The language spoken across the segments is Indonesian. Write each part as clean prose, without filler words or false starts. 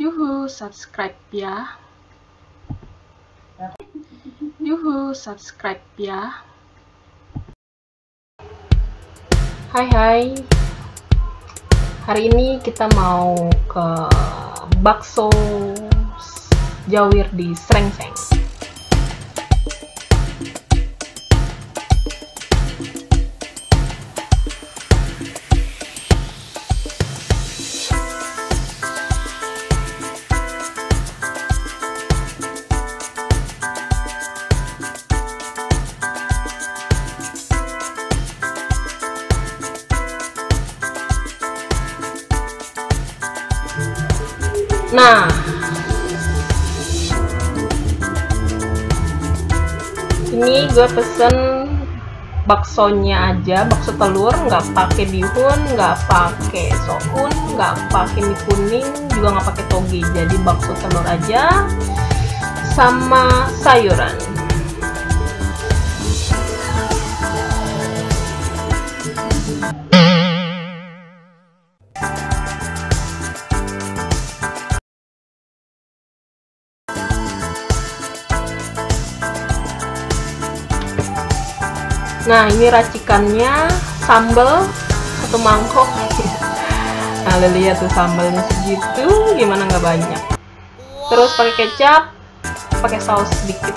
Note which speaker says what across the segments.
Speaker 1: Yuhu, subscribe ya. Yuhu, subscribe ya. Hai. Hari ini kita mau ke bakso Jawir di Srengseng. Nah, ini gue pesen baksonya aja, bakso telur, nggak pakai bihun, nggak pakai soun, nggak pakai mie kuning, juga nggak pakai toge. Jadi bakso telur aja sama sayuran. Nah, ini racikannya, sambal 1 mangkok. Nah, lo lihat tuh sambalnya segitu, gimana nggak banyak. Terus pakai kecap, pakai saus sedikit.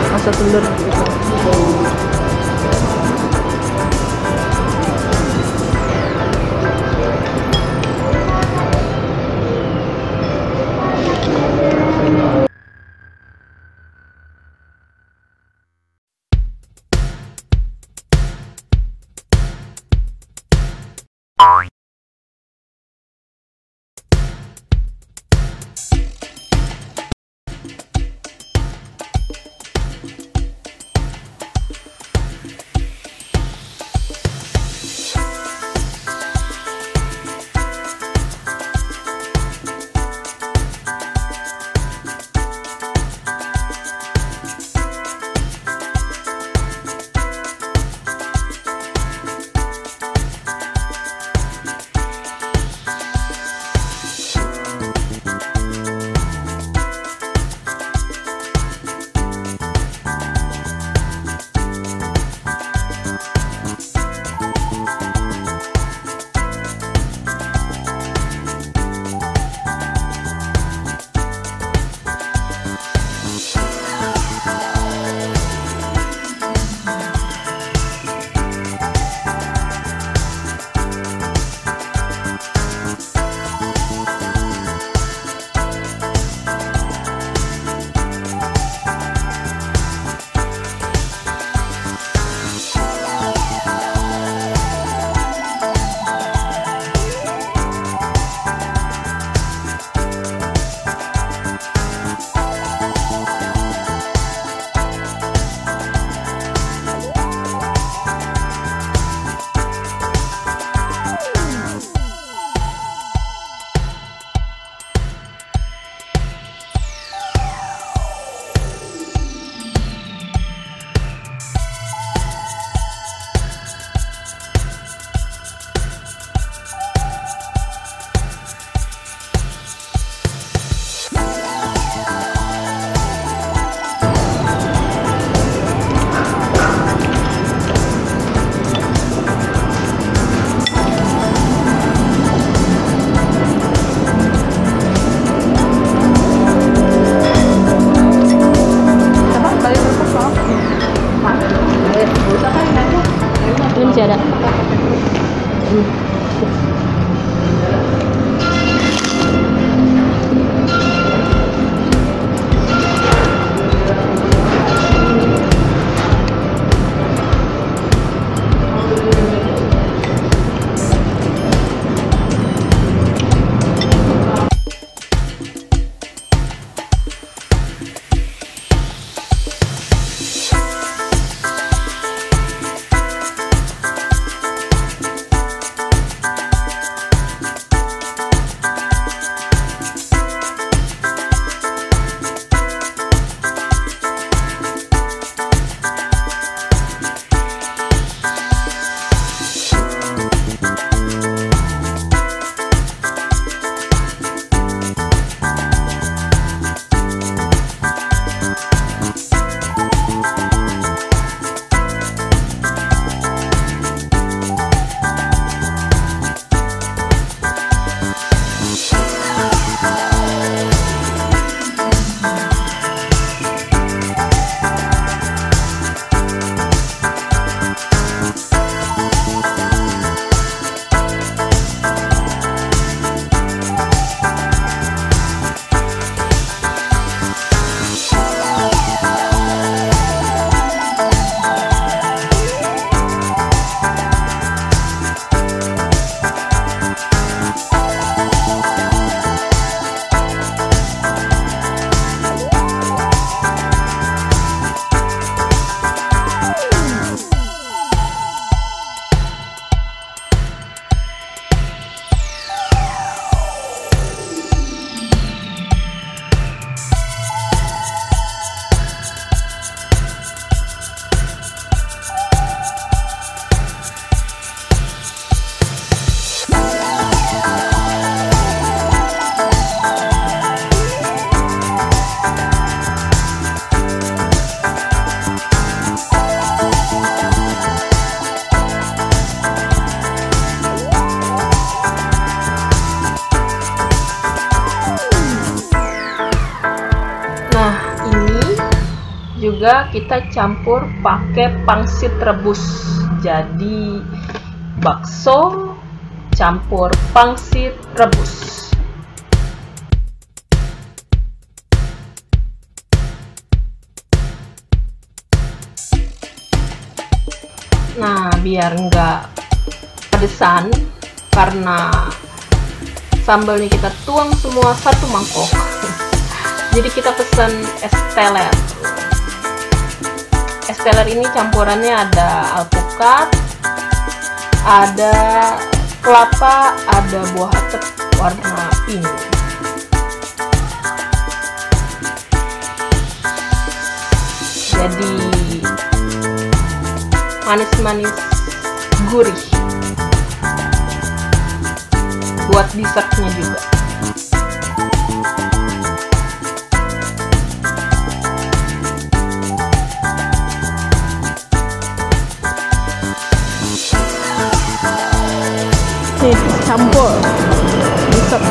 Speaker 1: Bakso telur. juga kita campur pakai pangsit rebus. Jadi bakso campur pangsit rebus. Nah, biar nggak pedesan, karena sambalnya kita tuang semua satu mangkok. Jadi kita pesan es teler. Es teler ini campurannya ada alpukat, ada kelapa, ada buah atep warna pink. Jadi manis-manis gurih buat dessertnya juga. Nih, campur dessert.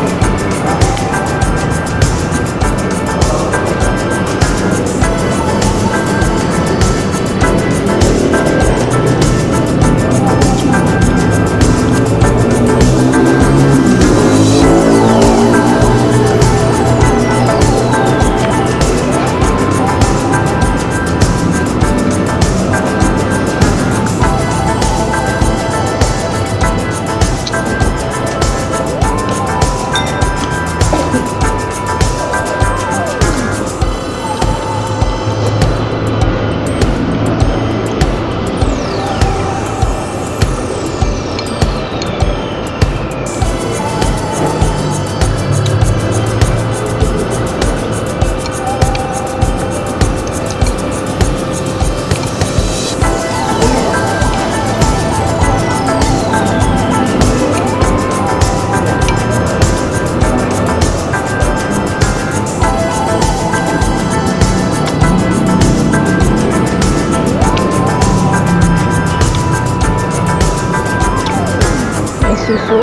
Speaker 1: Susu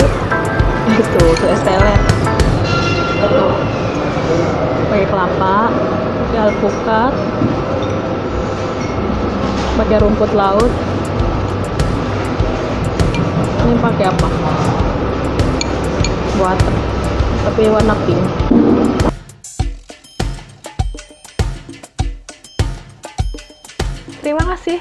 Speaker 1: itu es teler pakai kelapa, pakai alpukat, pakai rumput laut. Ini pakai apa? Buat tapi warna pink. Terima kasih.